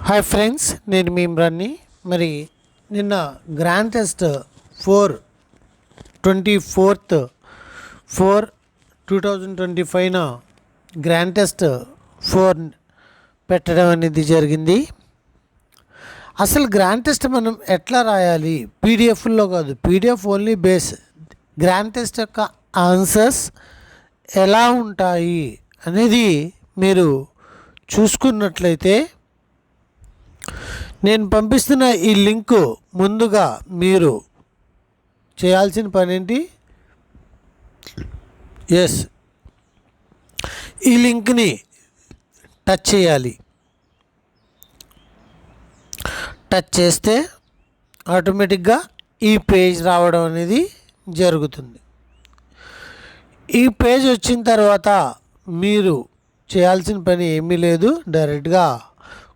Hi friends, నేను మీ ఇమ్రాన్ని. మరి నిన్న గ్రాండ్ టెస్ట్ 24/4/2025 గ్రాండ్ టెస్ట్ 4 పెట్టడం అనేది జరిగింది. అసలు గ్రాండ్ టెస్ట్ మనం ఎట్లా రాయాలి? పీడిఎఫ్లో కాదు, PDF only base. Grand test యొక్క ఆన్సర్స్ ఎలా ఉంటాయి అనేది మీరు చూసుకున్నట్లయితే, నేను పంపిస్తున్న ఈ లింకు ముందుగా మీరు చేయాల్సిన పని ఏంటి? ఈ లింక్ని టచ్ చేయాలి. టచ్ చేస్తే ఆటోమేటిక్గా ఈ పేజ్ రావడం అనేది జరుగుతుంది. ఈ పేజ్ వచ్చిన తర్వాత మీరు చేయాల్సిన పని ఏమీ లేదు. డైరెక్ట్గా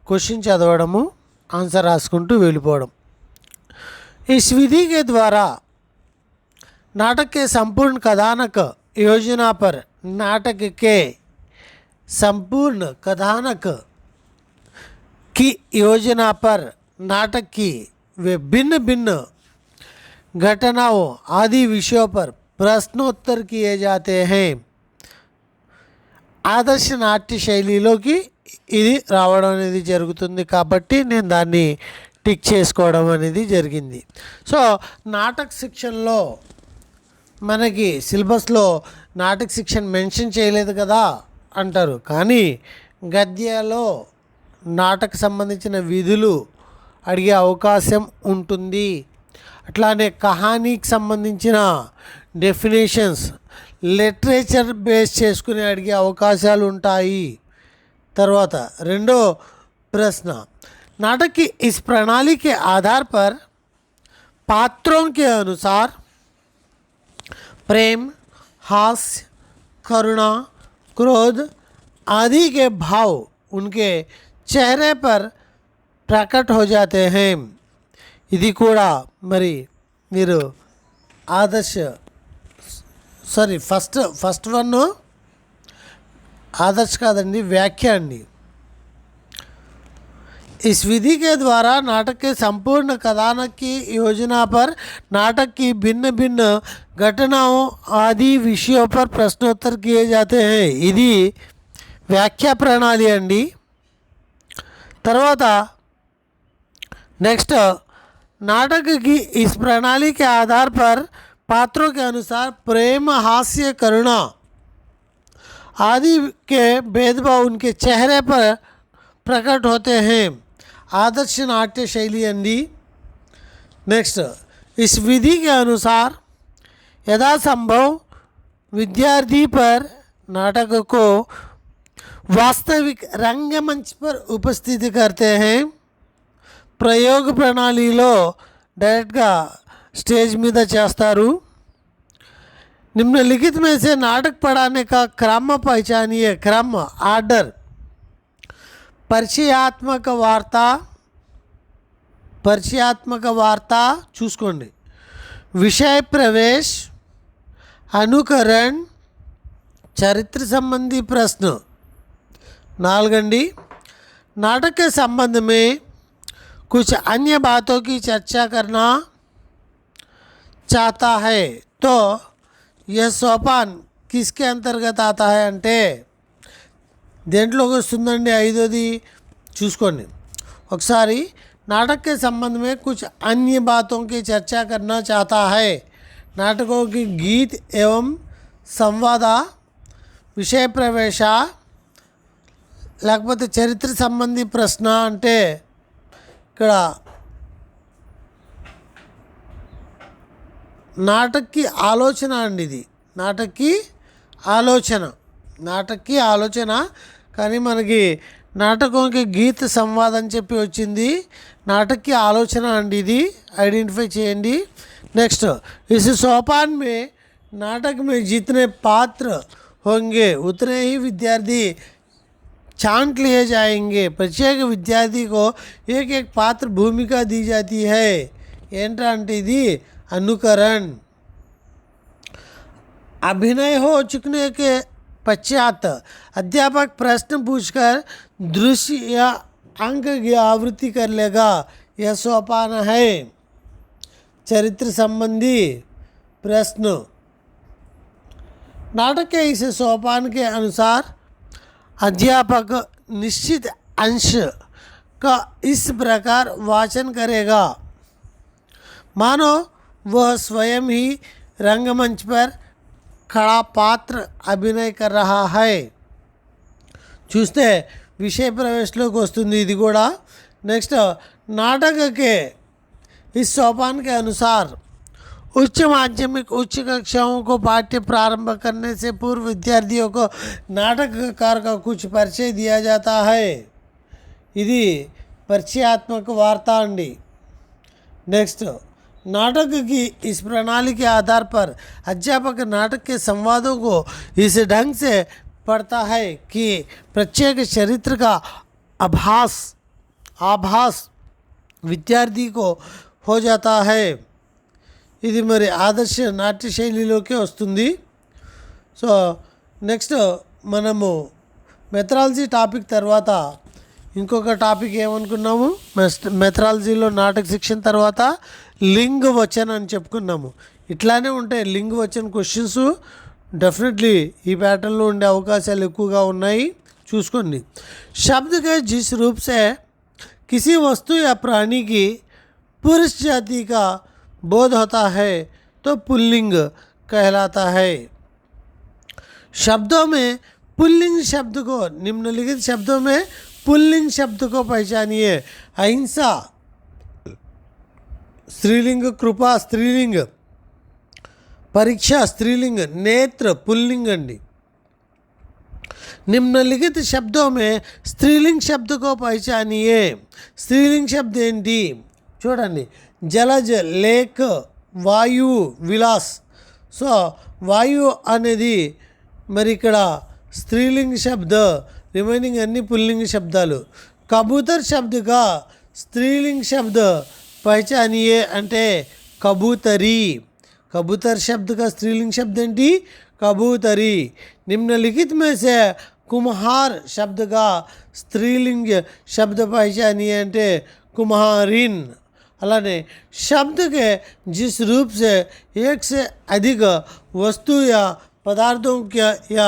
క్వశ్చన్ చదవడము, आंसर रासुకుంటూ వెళ్ళిపోవడం. इस विधि के द्वारा नाटक के संपूर्ण कथानक योजना पर नाटक के संपूर्ण कथानक की योजना पर नाटक की विभिन्न भिन्न घटनाओं आदि विषयों पर प्रश्नोत्तर किए जाते हैं. आदर्श नाट्य शैलीలోకి ఇది రావడం అనేది జరుగుతుంది. కాబట్టి నేను దాన్ని టిక్ చేసుకోవడం అనేది జరిగింది. సో నాటక శిక్షణలో మనకి సిలబస్లో నాటక శిక్షణ మెన్షన్ చేయలేదు కదా అంటారు. కానీ గద్యాలో నాటక సంబంధించిన విధులు అడిగే అవకాశం ఉంటుంది. అట్లానే కహానీకి సంబంధించిన డెఫినేషన్స్ లిటరేచర్ బేస్ చేసుకుని అడిగే అవకాశాలు ఉంటాయి. తర్వాత రెండో प्रश्न, नाटक की इस प्रणाली के आधार पर पात्रों के अनुसार प्रेम, हास्य, करुणा, क्रोध आदि के भाव उनके चेहरे पर प्रकट हो जाते हैं. ఇది కూడా మరి మీరు ఆదర్శ ఫస్ట్ వన్ आदर्श కాదండి, व्याख्या అండి. इस विधि के द्वारा नाटक के संपूर्ण कथानक की योजना पर नाटक की भिन्न भिन्न घटनाओं आदि विषयों पर प्रश्नोत्तर किए जाते हैं. ఇది व्याख्या प्रणाली అండి. తర్వాత नेक्स्ट, नाटक की इस प्रणाली के आधार पर पात्रों के अनुसार प्रेम, हास्य, करुणा आदि के भेदभाव उनके चेहरे पर प्रकट होते हैं. आदर्श नाट्य शैली अंडी. नेक्स्ट, इस विधि के अनुसार यथासंभव विद्यार्थी पर नाटक को वास्तविक रंगमंच पर उपस्थित करते हैं. प्रयोग प्रणालीలో డైరెక్ట్గా స్టేజ్ మీద చేస్తారు. निम्नलिखित में से नाटक पढ़ाने का क्रम पहचानिए. क्रम, आर्डर. పరిచయాత్మక వార్త చూసుకోండి. विषय प्रवेश, अनुकरण, चरित्र संबंधी प्रश्न. 4 नाटक के संबंध में कुछ अन्य बातों की चर्चा करना चाहता है तो यह सोपान किसके अंतर्गत आता है అంటే దేంట్లోకి వస్తుందండి? 5ది చూసుకోండి ఒకసారి. नाटक के संबंध में कुछ अन्य बातों की चर्चा करना चाहता है. नाटकों की गीत एवं संवाद, विषय प्रवेश, లేకపోతే చరిత్ర సంబంధి ప్రశ్న అంటే ఇక్కడ नाटक की आलोचना अंडी. ఇది नाटक की आलोचना కానీ మనకి నాటకంకి గీత సంవాదం అని చెప్పి వచ్చింది. नाटक की आलोचना अंडी, ఇది ఐడెంటిఫై చేయండి. नेक्स्ट, इस सोपान में नाटक में जितने पात्र होंगे उतने ही विद्यार्थी छांट लिए जाएंगे. प्रत्येक विद्यार्थी को एक एक पात्र भूमिका दी जाती है. ఏంటంటే ఇది अनुकरण. अभिनय हो चुकने के पश्चात अध्यापक प्रश्न पूछकर दृश्य या अंक की आवृत्ति कर लेगा, यह सोपान है। चरित्र संबंधी प्रश्न। नाटक के इस सोपान के अनुसार अध्यापक निश्चित अंश का इस प्रकार वाचन करेगा मानो वह स्वयं ही रंगमंच पर खड़ा पात्र अभिनय कर रहा है। చూస్తే విషయ ప్రవేశంలోకి వస్తుంది ఇది కూడా। నెక్స్ట్ नाटक के इस सोपान के अनुसार उच्च माध्यमिक उच्च कक्षाओं को पाठ्य प्रारंभ करने से पूर्व विद्यार्थियों को नाटककार का कुछ परिचय दिया जाता है। ఇది పరిచయాత్మక వార్త అండి। नेक्स्ट नाटक की इस प्रणाली के आधार पर अध्यापक नाटक के संवादों को इस ढंग से पढ़ता है कि प्रत्येक चरित्र का आभास विद्यार्थी को हो जाता है। ఇది మరి ఆదర్శ నాట్య శైలిలోకి వస్తుంది। సో నెక్స్ట్ మనము మెథడాలజీ టాపిక్ తర్వాత ఇంకొక టాపిక్ ఏమనుకున్నాము, మెథడాలజీలో నాటక శిక్షణ తర్వాత లింగ వచన అని చెప్పుకున్నాము। ఇట్లానే ఉంటాయి లింగ వచన క్వశ్చన్స్ डेफिनेटली ఈ ప్యాటర్న్లో ఉండే అవకాశాలు ఎక్కువగా ఉన్నాయి, చూసుకోండి। शब्द के जिस रूप से किसी वस्तु या प्राणी की पुरुष जाति का बोध होता है तो पुल्लिंग कहलाता है। शब्दों में पुल्लिंग शब्द को निम्नलिखित शब्दों में पुल्लिंग शब्द को पहचानिए। अहिंसा स्त्रीलिंग, कृपा स्त्रीलिंग, परीक्षा स्त्रीलिंग, नेत्र पुल्लिंग अंडी। निम्नलिखित शब्दों में स्त्रीलिंग शब्द को पहचानिए। स्त्रीलिंग शब्द ఏంటి చూడండి, జలజ్, లేక్, వాయు, విలాస్। సో వాయు అనేది మరి ఇక్కడ స్త్రీలింग शब्द, रिमेनिंग अन्नी पुल्लिंग शब्दालु। कबूतर शब्द का स्त्रीलिंग शब्द पहचानिए అంటే कबूतरी। कबूतर शब्द का स्त्रीलिंग शब्द ఏంటి, कबूतरी। निम्नलिखित में से कुम्हार शब्द का स्त्रीलिंग शब्द पहचानिए అంటే कुम्हारिन। అలానే शब्द के जिस रूप से एक से अधिक वस्तु या पदार्थों के या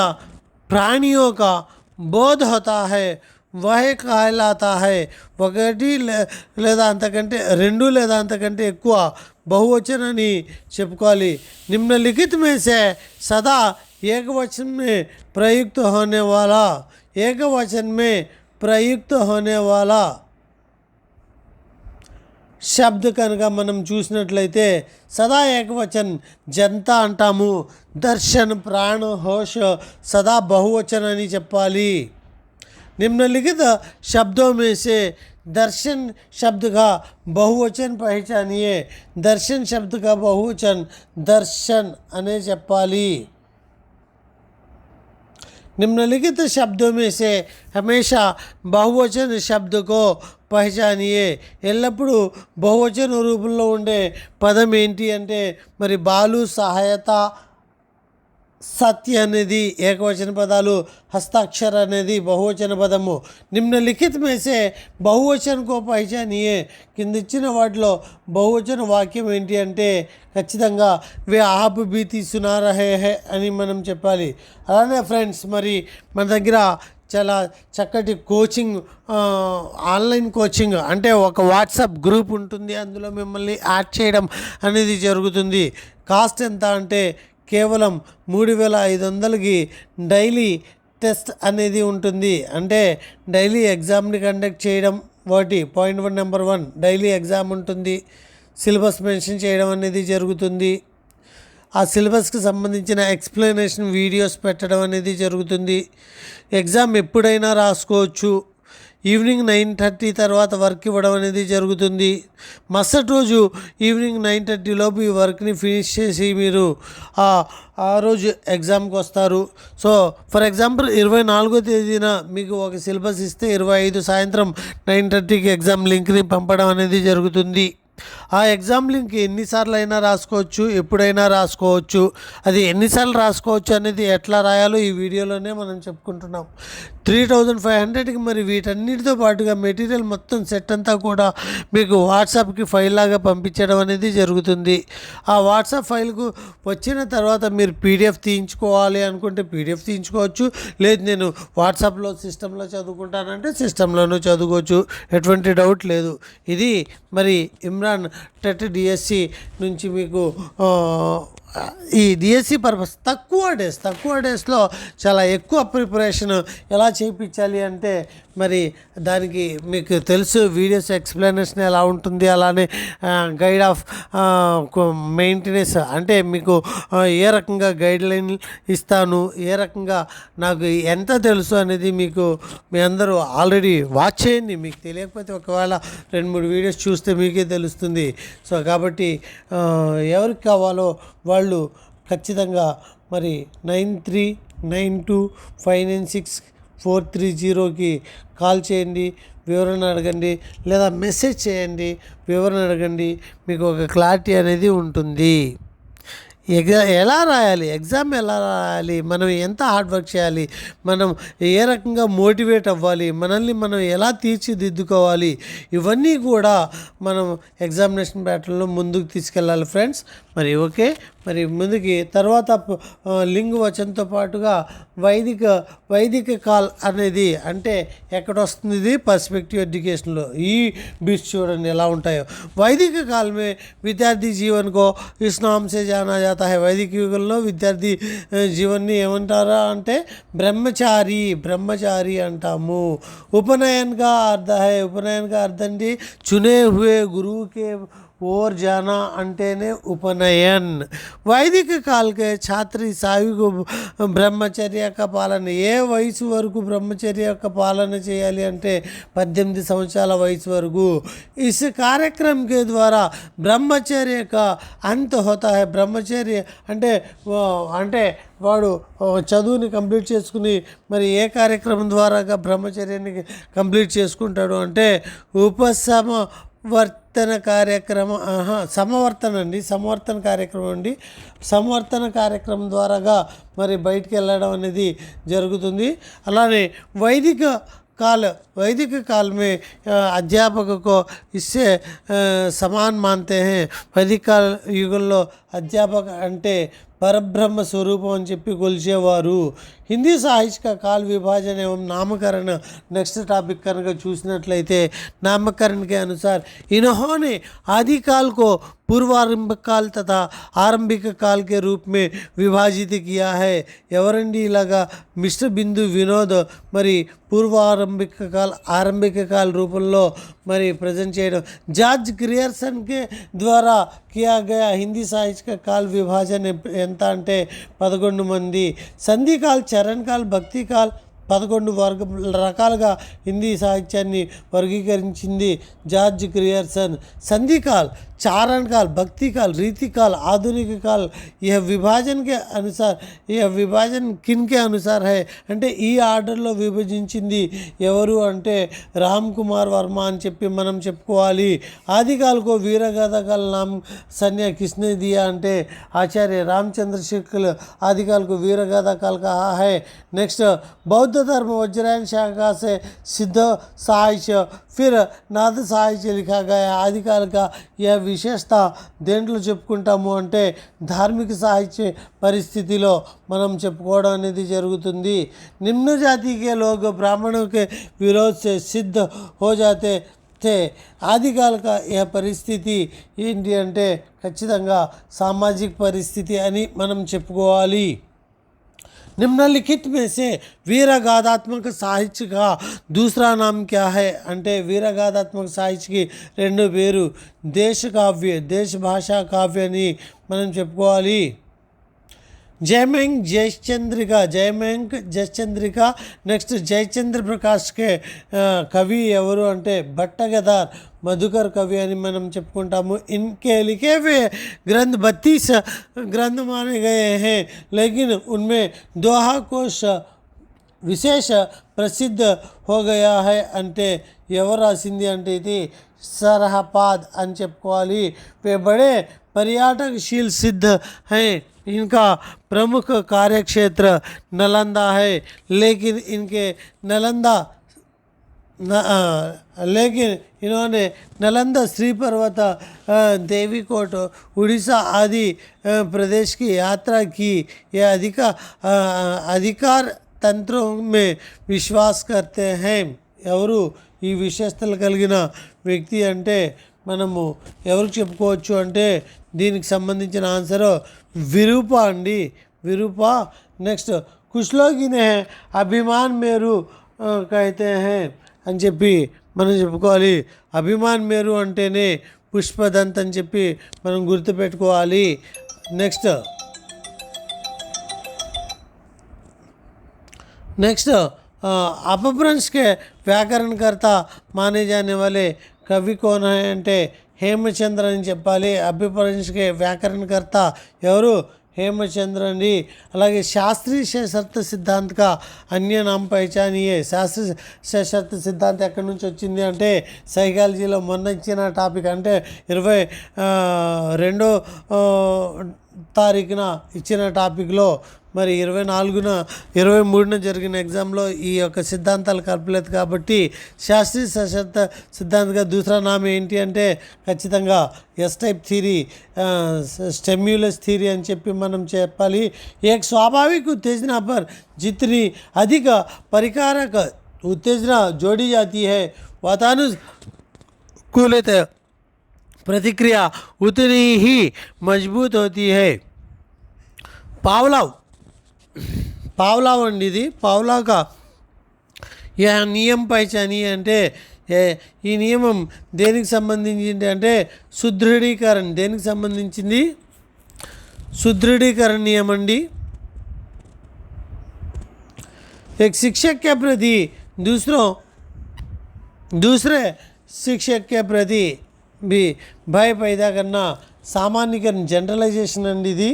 प्राणियों का बोध होता है वह कहलाता है। ఒకటి లేదా అంతకంటే రెండు లేదా అంతకంటే ఎక్కువ बहुवचन అని చెప్పుకోవాలి। निम्नलिखित में से सदा एक वचन में प्रयुक्त होने वाला, एक वचन में प्रयुक्त होने वाला शब्द కనుక మనం చూసినట్లయితే సదా ఏకవచన్ జంతా అంటాము, దర్శన్, ప్రాణ, హోష్ సదా బహువచన్ అని చెప్పాలి। निम्नलिखित शब्दों में से दर्शन शब्द का बहुवचन पहचानिए। दर्शन शब्द का बहुवचन दर्शन अने చెప్పాలి। निम्नलिखित शब्दों में से हमेशा बहुवचन शब्द को పహచానియే। ఎల్లప్పుడూ బహువచన రూపంలో ఉండే పదం ఏంటి అంటే మరి బాలు, సహాయత, సత్య అనేది ఏకవచన పదాలు, హస్తాక్షర అనేది బహువచన పదము। నిమ్నలిఖిత్ में से बहुवचन को पहचानिए। కింద ఇచ్చిన వాటిలో బహువచన వాక్యం ఏంటి అంటే ఖచ్చితంగా వే ఆప్ బీతి సునా రహే హే అని మనం చెప్పాలి। అలానే ఫ్రెండ్స్ మరి మన దగ్గర చాలా చక్కటి కోచింగ్, ఆన్లైన్ కోచింగ్ అంటే ఒక వాట్సాప్ గ్రూప్ ఉంటుంది, అందులో మిమ్మల్ని యాడ్ చేయడం అనేది జరుగుతుంది। కాస్ట్ ఎంత అంటే కేవలం 3500కి డైలీ టెస్ట్ అనేది ఉంటుంది। అంటే డైలీ ఎగ్జామ్ని కండక్ట్ చేయడం ఒకటి పాయింట్ 1 నెంబర్ 1 డైలీ ఎగ్జామ్ ఉంటుంది, సిలబస్ మెన్షన్ చేయడం అనేది జరుగుతుంది, ఆ సిలబస్కి సంబంధించిన ఎక్స్ప్లెనేషన్ వీడియోస్ పెట్టడం అనేది జరుగుతుంది। ఎగ్జామ్ ఎప్పుడైనా రాసుకోవచ్చు। ఈవినింగ్ 9:30 తర్వాత వర్క్ ఇవ్వడం అనేది జరుగుతుంది। మరుసటి రోజు ఈవినింగ్ 9:30 లోపు ఈ వర్క్ని ఫినిష్ చేసి మీరు ఆ రోజు ఎగ్జామ్కి వస్తారు। సో ఫర్ ఎగ్జాంపుల్ 24వ తేదీన మీకు ఒక సిలబస్ ఇస్తే 25 సాయంత్రం 9:30కి ఎగ్జామ్ లింక్ని పంపడం అనేది జరుగుతుంది। ఆ ఎగ్జామ్ లింక్ ఎన్నిసార్లు అయినా రాసుకోవచ్చు, ఎప్పుడైనా రాసుకోవచ్చు. అది ఎన్నిసార్లు రాసుకోవచ్చు అనేది ఎట్లా రాయాలో ఈ వీడియోలోనే మనం చెప్పుకుంటున్నాం. 3500కి మరి వీటన్నిటితో పాటుగా మెటీరియల్ మొత్తం సెట్ అంతా కూడా మీకు వాట్సాప్కి ఫైల్ లాగా పంపించడం అనేది జరుగుతుంది. ఆ వాట్సాప్ ఫైల్కు వచ్చిన తర్వాత మీరు పీడిఎఫ్ తీయించుకోవాలి అనుకుంటే పీడిఎఫ్ తీయించుకోవచ్చు. లేదు నేను వాట్సాప్లో సిస్టంలో చదువుకుంటానంటే సిస్టంలోనూ చదువుకోవచ్చు, ఎటువంటి డౌట్ లేదు. ఇది మరి ఇమ్రాన్ టెట్ డిఎస్సి నుంచి మీకు ఈ డిఎస్సి పర్పస్ తక్కువ డేస్లో చాలా ఎక్కువ ప్రిపరేషన్ ఎలా చేయించాలి అంటే మరి దానికి మీకు తెలుసు వీడియోస్ ఎక్స్ప్లెనేషన్ ఎలా ఉంటుంది, అలానే గైడ్ ఆఫ్ మెయింటెనెన్స్ అంటే మీకు ఏ రకంగా గైడ్ లైన్ ఇస్తాను, ఏ రకంగా నాకు ఎంత తెలుసు అనేది మీకు మీ అందరూ ఆల్రెడీ వాచ్ చేయండి. మీకు తెలియకపోతే ఒకవేళ 2-3 వీడియోస్ చూస్తే మీకే తెలుస్తుంది. సో కాబట్టి ఎవరికి కావాలో వాళ్ళు ఖచ్చితంగా మరి 9392596430కి కాల్ చేయండి, వివరణ అడగండి, లేదా మెసేజ్ చేయండి, వివరణ అడగండి. మీకు ఒక క్లారిటీ అనేది ఉంటుంది. ఎలా రాయాలి, ఎగ్జామ్ ఎలా రాయాలి, మనం ఎంత హార్డ్ వర్క్ చేయాలి, మనం ఏ రకంగా మోటివేట్ అవ్వాలి, మనల్ని మనం ఎలా తీర్చిదిద్దుకోవాలి, ఇవన్నీ కూడా మనం ఎగ్జామినేషన్ ప్యాటర్న్లో ముందుకు తీసుకెళ్ళాలి ఫ్రెండ్స్. మరి ఓకే, మరి ముందుకి తర్వాత లింగ్ వచనంతో పాటుగా వైదిక కాల్ అనేది అంటే ఎక్కడ వస్తుంది, ఇది పర్స్పెక్టివ్ ఎడ్యుకేషన్లో ఈ బిట్స్ చూడండి ఎలా ఉంటాయో. వైదిక కాల్ మే విద్యార్థి జీవన్ కో ఇస్ నామ్ సే జానా జాతా హై. వైదిక యుగంలో విద్యార్థి జీవన్ని ఏమంటారా అంటే బ్రహ్మచారి అంటాము. ఉపనయన్గా అర్థం చునే హుए గురువు కే ఓర్ జానా అంటేనే ఉపనయన్. వైదిక కాల్కే ఛాత్రి సాయుకు బ్రహ్మచర్య యొక్క పాలన. ఏ వయసు వరకు బ్రహ్మచర్య యొక్క పాలన చేయాలి అంటే 18 సంవత్సరాల వయసు వరకు. ఇస్ కార్యక్రమంకే ద్వారా బ్రహ్మచర్య కా అంత హోతా హై. బ్రహ్మచర్య అంటే వాడు చదువుని కంప్లీట్ చేసుకుని మరి ఏ కార్యక్రమం ద్వారాగా బ్రహ్మచర్యాన్ని కంప్లీట్ చేసుకుంటాడు అంటే సమవర్తన కార్యక్రమం ద్వారాగా మరి బయటికి వెళ్ళడం అనేది జరుగుతుంది. అలానే వైదిక काल में अध्यापक को इससे समान मानते हैं. వైదిక కాల యుగంలో అధ్యాపక అంటే పరబ్రహ్మ స్వరూపం అని చెప్పి కొలిచేవారు. హిందీ సాహిత్య కాల విభాజన एवं नामकरण नेक्स्ट टॉपिक कనుక చూసినట్లయితే नामकरण के अनुसार इन्होंने आदि काल को पूर्वारंभ काल तथा आरंभिक काल के रूप में विभाजित किया है. ఎవరండి ఇలాగా మిస్టర్ బిందు వినోద్ మరి ఆరంభిక కాల రూపంలో మరి ప్రజెంట్ చేయడం. జార్జ్ గ్రియర్సన్ కే ద్వారా కియా గయా హిందీ సాహిత్య కాల్ విభాజన ఎంత అంటే 11 మంది. సంధికాల్, చరణ్ కాల్, భక్తి కాల్ 11 రకాలుగా హిందీ సాహిత్యాన్ని వర్గీకరించింది జార్జ్ గ్రియర్సన్. సంధికాల్, चारण काल, भक्ति काल, रीति काल, आधुनिक काल. यह विभाजन के अनुसार यह विभाजन किन के अनुसार है అంటే ఈ ఆర్డర్లో విభజించింది ఎవరు అంటే రామ్ కుమార్ వర్మ అని చెప్పి మనం చెప్పుకోవాలి. ఆదికాల్కో వీరగాథ కాల్ నామ్ సన్యా కిస్నే దియా అంటే ఆచార్య రామచంద్ర శుక్ల ఆదికాల్కో వీరగాథ కాల్ కహా है. నెక్స్ట్ बौद्ध धर्म वज्रायन शाखा से सिद्ध साहित्य फिर नाथ साहित्य लिखा गया. आदिकाल का यह విశేషత దేంట్లో చెప్పుకుంటాము అంటే ధార్మిక సాహిత్య పరిస్థితిలో మనం చెప్పుకోవడం అనేది జరుగుతుంది. నిమ్న జాతికే లోग ब्राह्मणों के विरोध से सिद्ध हो जाते थे. ఆదికాల యह పరిస్థితి ఏంటి అంటే ఖచ్చితంగా సామాజిక పరిస్థితి అని మనం చెప్పుకోవాలి. निम्नलिखित में से वीरगाथात्मक साहित्य का दूसरा नाम क्या है అంటే వీరగాథాత్మక సాహిత్యకి రెండో పేరు దేశ భాషా కావ్య అని మనం చెప్పుకోవాలి. जयमंग जयचंद्रिका నెక్స్ట్ జయచంద్ర ప్రకాష్ కే కవి ఎవరు అంటే భట్టగదార్ मधुकर कवि అని మనం చెప్పుకుంటాము. इनके लिखे हुए ग्रंथ 32 ग्रंथ माने गए हैं, लेकिन उनमें दोहा कोश విశేష ప్రసిద్ధ हो गया है అంటే ఎవరు రాసింది అంటే ఇది सरहपाद అని చెప్పుకోవాలి. वे बड़े पर्यटकशील सिद्ध हैं, इनका प्रमुख कार्यक्षेत्र नालंदा है, लेकिन इनके नालंदा लेकिन इन्होंने नालंदा श्री पर्वत देवीकोट उड़ीसा आदि प्रदेश की यात्रा की. यह अधिकार तंत्रों में विश्वास करते हैं. ఎవరు ఈ విశేషతలు కలిగిన వ్యక్తి అంటే మనము ఎవరికి చెప్పుకోవచ్చు అంటే దీనికి సంబంధించిన ఆన్సర్ విరూప అండి, విరూప. నెక్స్ట్ కుछ लोग इन्हें అభిమాన్ మేరు कहते हैं అని చెప్పి మనం చెప్పుకోవాలి. అభిమాన్ మేరు అంటేనే పుష్పదంత్ అని చెప్పి మనం గుర్తుపెట్టుకోవాలి. नेक्स्ट अपभ्रंश के व्याकरणकर्ता माने जाने वाले कवि कौन है అంటే हेमचंद्र అని చెప్పాలి. అభిప్రంశకే వ్యాకరణకర్త ఎవరు? हेमचंद्र అండి. అలాగే శాస్త్రీయ సశర్త సిద్ధాంత్ కా అన్య నామ పహచానియే. శాస్త్రీయ సశర్త సిద్ధాంతం ఎక్కడి నుంచి వచ్చింది అంటే సైకాలజీలో మొన్న ఇచ్చిన టాపిక్ అంటే 22వ తారీఖున ఇచ్చిన టాపిక్లో మరి 24న 23న జరిగిన ఎగ్జామ్లో ఈ యొక్క సిద్ధాంతాలు కలపలేదు కాబట్టి శాస్త్రీయ సశర్త సిద్ధాంతగా దూసరా నామ ఏంటి అంటే ఖచ్చితంగా S type theory, stimulus theory అని చెప్పి మనం చెప్పాలి. एक स्वाभाविक उत्तेजना पर जितनी अधिक परिकारक उत्तेजना जोड़ी जाती है वातानुकूलित प्रतिक्रिया उतनी ही मजबूत होती है. पावलाव అండి ఇది. పావ్లావ్ का यह नियम पहचानिए అంటే ఈ నియమం దేనికి సంబంధించింది అంటే సుదృఢీకరణ. దేనికి సంబంధించింది? సుదృఢీకరణ నియమం అండి. एक शिक्षक के प्रति दूसरे शिक्षक के प्रति भी भय पैदा करना సామాన్యీకరణ, జనరలైజేషన్ అండి ఇది.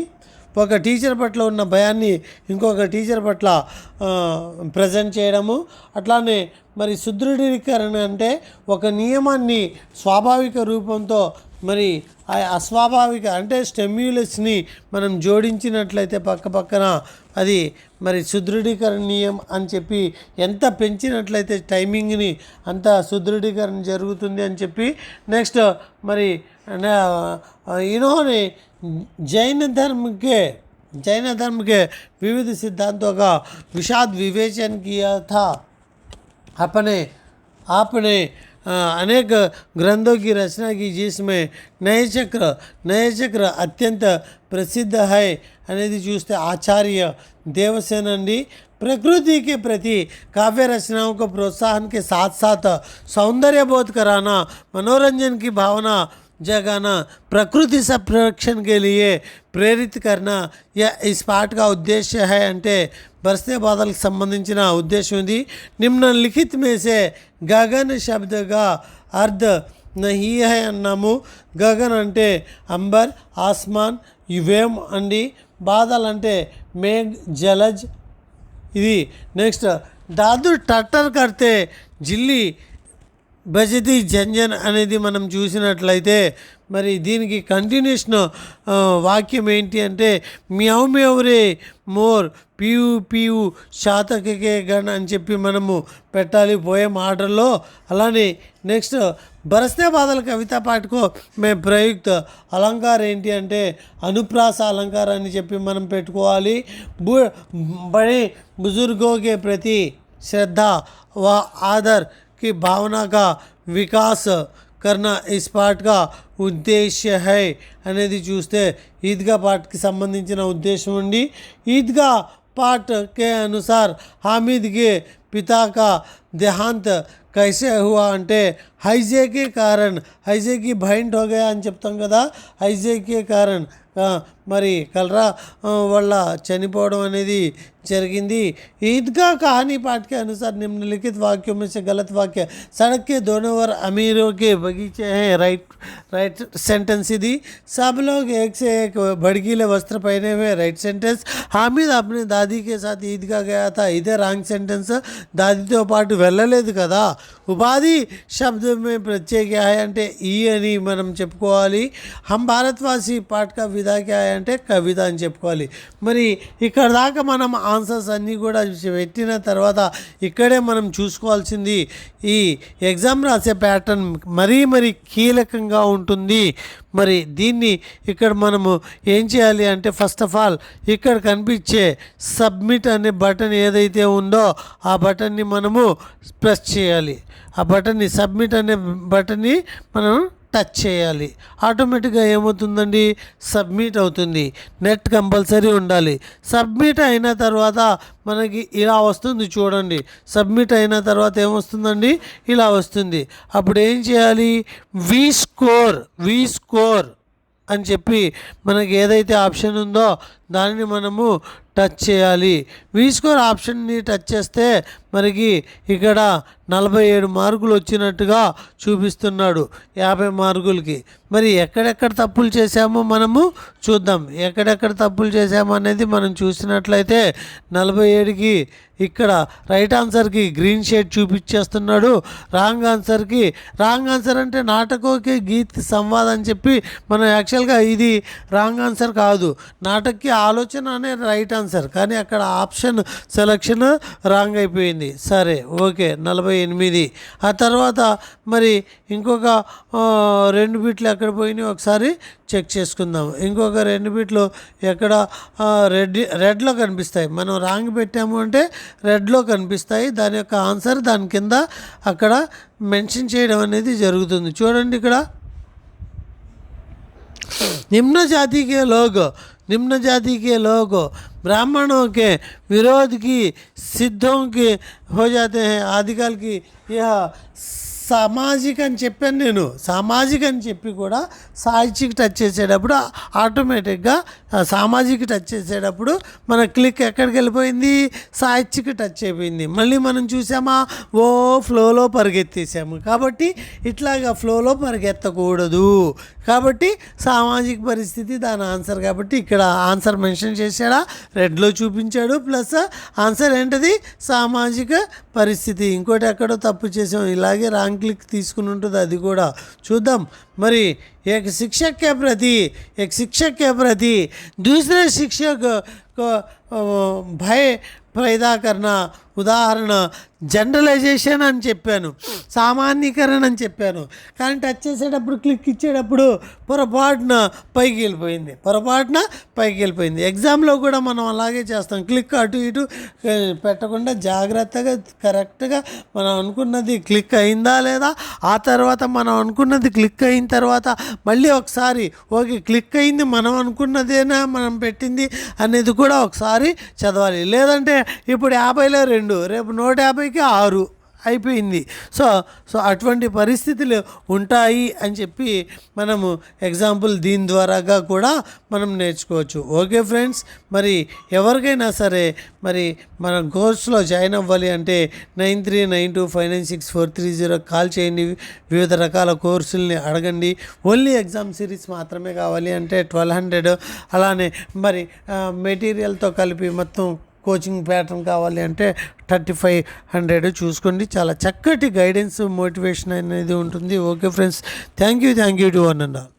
ఒక టీచర్ పట్ల ఉన్న భయాన్ని ఇంకొక టీచర్ పట్ల ప్రజెంట్ చేయడము. అట్లానే మరి సుదృఢీకరణ అంటే ఒక నియమాన్ని స్వాభావిక రూపంతో మరి అస్వాభావిక అంటే స్టిమ్యులస్ని మనం జోడించినట్లయితే పక్కన అది మరి సుదృఢీకరణ నియమం అని చెప్పి ఎంత పెంచినట్లయితే టైమింగ్ని అంత సుదృఢీకరణ జరుగుతుంది అని చెప్పి. నెక్స్ట్ మరి इन्होंने जैन धर्म के विविध सिद्धांतों का विशद विवेचन किया था. आपने अनेक ग्रंथों की रचना की जिसमें नए चक्र अत्यंत प्रसिद्ध है అనేది చూస్తే आचार्य देवसेन अंडी. प्रकृति के प्रति काव्य रचनाओं को प्रोत्साहन के साथ साथ सौंदर्य बोध कराना, मनोरंजन की भावना जगाना, प्रकृति संरक्षण के लिए प्रेरित करना यह इस पाठ का उद्देश्य है అంటే बरसते बादल की संबंधिंచిన उद्देश्य ఉంది. निम्नलिखित में से गगन शब्द का अर्थ नहीं है అన్నాము. గగన్ అంటే అంబర్, ఆస్మాన్, యువేం అండి. బాదల్ అంటే మేఘ్, జలజ్ ఇది. నెక్స్ట్ దాదు టట్టర్ కడితే జిల్లి బజతి జంజన్ అనేది మనం చూసినట్లయితే మరి దీనికి కంటిన్యూషన్ వాక్యం ఏంటి అంటే మ్యావ్ మ్యావ్ రే మోర్ పీయు పీయు శాతకే గన్ అని చెప్పి మనము పెట్టాలి పోయే ఆర్డర్లో. అలానే నెక్స్ట్ బరస్తే బాదల కవితా పాఠకు మే ప్రయుక్త అలంకారం ఏంటి అంటే అనుప్రాస అలంకారాన్ని చెప్పి మనం పెట్టుకోవాలి. బడే బుజుర్గోకే ప్రతి శ్రద్ధ व आदर की भावना का विकास करना इस पाठ का उद्देश्य है అనేది చూస్తే ఈద్గా పాఠకి సంబంధించిన ఉద్దేశం ఉండి. ఈద్గా पाठ के अनुसार हामिद के पिता का देहांत कैसे हुआ అంటే హైజే के कारण హైజే की भैंट हो गया అని చెప్తాం కదా. హైజే के कारण మరి కలరా వల్ల చనిపోవడం అనేది జరిగింది. ईदगाह कहानी पाठ के अनुसार निम्नलिखित वाक्यों में से गलत वाक्य सड़क के दोनों ओर अमीरों के बगीचे हैं। राइट सेंटेंस ఇది सब लोग एक से एक भड़कीले वस्त्र पहने हुए। राइट सेंटेंस हामिद अपने दादी के साथ ईदगाह गया था। ఇదే రాంగ్ సెంటెన్స్, దాదితో పాటు వెళ్ళలేదు కదా. ఉపాధి శబ్ద మే ప్రత్యయ క్యా హై అంటే ఈ అని మనం చెప్పుకోవాలి. హమ్ భారత్వాసి పాఠ్ కా విధా క్యా హై అంటే కవిత అని చెప్పుకోవాలి. మరి ఇక్కడ దాకా మనం ఆన్సర్స్ అన్నీ కూడా పెట్టిన తర్వాత ఇక్కడే మనం చూసుకోవాల్సింది ఈ ఎగ్జామ్ రాసే ప్యాటర్న్ మరీ కీలకంగా ఉంటుంది. మరి దీన్ని ఇక్కడ మనము ఏం చేయాలి అంటే ఫస్ట్ ఆఫ్ ఆల్ ఇక్కడ కనిపించే సబ్మిట్ అనే బటన్ ఏదైతే ఉందో ఆ బటన్ని మనము ప్రెస్ చేయాలి. ఆ బటన్ని సబ్మిట్ అనే బటన్ని మనం టచ్ చేయాలి. ఆటోమేటిక్గా ఏమవుతుందండి, సబ్మిట్ అవుతుంది. నెట్ కంపల్సరీ ఉండాలి. సబ్మిట్ అయిన తర్వాత మనకి ఇలా వస్తుంది చూడండి. సబ్మిట్ అయిన తర్వాత ఏమొస్తుందండి, ఇలా వస్తుంది. అప్పుడు ఏం చేయాలి, వి స్కోర్ అని చెప్పి మనకి ఏదైతే ఆప్షన్ ఉందో దానిని మనము టచ్ చేయాలి. వి స్కోర్ ఆప్షన్ని టచ్ చేస్తే మనకి ఇక్కడ 47 మార్కులు వచ్చినట్టుగా చూపిస్తున్నాడు 50 మార్కులకి. మరి ఎక్కడెక్కడ తప్పులు చేశామో మనము చూద్దాం. ఎక్కడెక్కడ తప్పులు చేశామో అనేది మనం చూసినట్లయితే 47కి ఇక్కడ రైట్ ఆన్సర్కి గ్రీన్ షేడ్ చూపించేస్తున్నాడు. రాంగ్ ఆన్సర్ అంటే నాటకోకి గీత్ సంవాద్ అని చెప్పి మనం యాక్చువల్గా ఇది రాంగ్ ఆన్సర్ కాదు, నాటక్కి ఆలోచన అనే రైట్ ఆన్సర్, కానీ అక్కడ ఆప్షన్ సెలక్షన్ రాంగ్ అయిపోయింది. సరే ఓకే 48. ఆ తర్వాత మరి ఇంకొక 2 బిట్లు ఎక్కడ పోయినాయి ఒకసారి చెక్ చేసుకుందాం. ఇంకొక 2 బిట్లు ఎక్కడ రెడ్లో కనిపిస్తాయి. మనం రాంగ్ పెట్టాము అంటే రెడ్లో కనిపిస్తాయి. దాని యొక్క ఆన్సర్ దాని కింద అక్కడ మెన్షన్ చేయడం అనేది జరుగుతుంది. చూడండి ఇక్కడ निम्न जाति के लोग ब्राह्मणों के विरोध की सिद्धों के हो जाते हैं. आदिकाल की यह సామాజిక అని చెప్పాను నేను. సామాజిక అని చెప్పి కూడా సాహిత్యకి టచ్ చేసేటప్పుడు ఆటోమేటిక్గా సామాజిక టచ్ చేసేటప్పుడు మన క్లిక్ ఎక్కడికి వెళ్ళిపోయింది, సాహిత్యకి టచ్ అయిపోయింది. మళ్ళీ మనం చూసామా, ఫ్లోలో పరిగెత్తేసాము. కాబట్టి ఇట్లాగా ఫ్లోలో పరిగెత్తకూడదు. కాబట్టి సామాజిక పరిస్థితి దాని ఆన్సర్. కాబట్టి ఇక్కడ ఆన్సర్ మెన్షన్ చేశాడా, రెడ్లో చూపించాడు. ప్లస్ ఆన్సర్ ఏంటది, సామాజిక పరిస్థితి. ఇంకోటి ఎక్కడో తప్పు చేసాం, ఇలాగే రాంగ్ క్లిక్ తీసుకుని ఉంటుంది. అది కూడా చూద్దాం. మరి एक शिक्षक के प्रति दूसरे शिक्षक को भय पैदा करना. ఉదాహరణ జనరలైజేషన్ అని చెప్పాను, సామాన్యీకరణ అని చెప్పాను. కానీ టచ్ చేసేటప్పుడు క్లిక్ ఇచ్చేటప్పుడు పొరపాటున పైకి వెళ్ళిపోయింది. ఎగ్జామ్లో కూడా మనం అలాగే చేస్తాం. క్లిక్ అటు ఇటు పెట్టకుండా జాగ్రత్తగా కరెక్ట్గా మనం అనుకున్నది క్లిక్ అయిందా లేదా, ఆ తర్వాత మనం అనుకున్నది క్లిక్ అయిన తర్వాత మళ్ళీ ఒకసారి ఓకే క్లిక్ అయింది మనం అనుకున్నదేనా మనం పెట్టింది అనేది కూడా ఒకసారి చదవాలి. లేదంటే ఇప్పుడు 50లో 2, రేపు 150కి 6 అయిపోయింది. సో అటువంటి పరిస్థితులు ఉంటాయి అని చెప్పి మనము ఎగ్జాంపుల్ దీని ద్వారాగా కూడా మనం నేర్చుకోవచ్చు. ఓకే ఫ్రెండ్స్, మరి ఎవరికైనా సరే మరి మన కోర్సులో జాయిన్ అవ్వాలి అంటే 9392596430 కాల్ చేయండి. వివిధ రకాల కోర్సుల్ని అడగండి. ఓన్లీ ఎగ్జామ్ సిరీస్ మాత్రమే కావాలి అంటే 1200, అలానే మరి మెటీరియల్తో కలిపి మొత్తం కోచింగ్ ప్యాటర్న్ కావాలి అంటే 3500 చూసుకోండి. చాలా చక్కటి గైడెన్స్, మోటివేషన్ అనేది ఉంటుంది. Okay friends, thank you to one and all.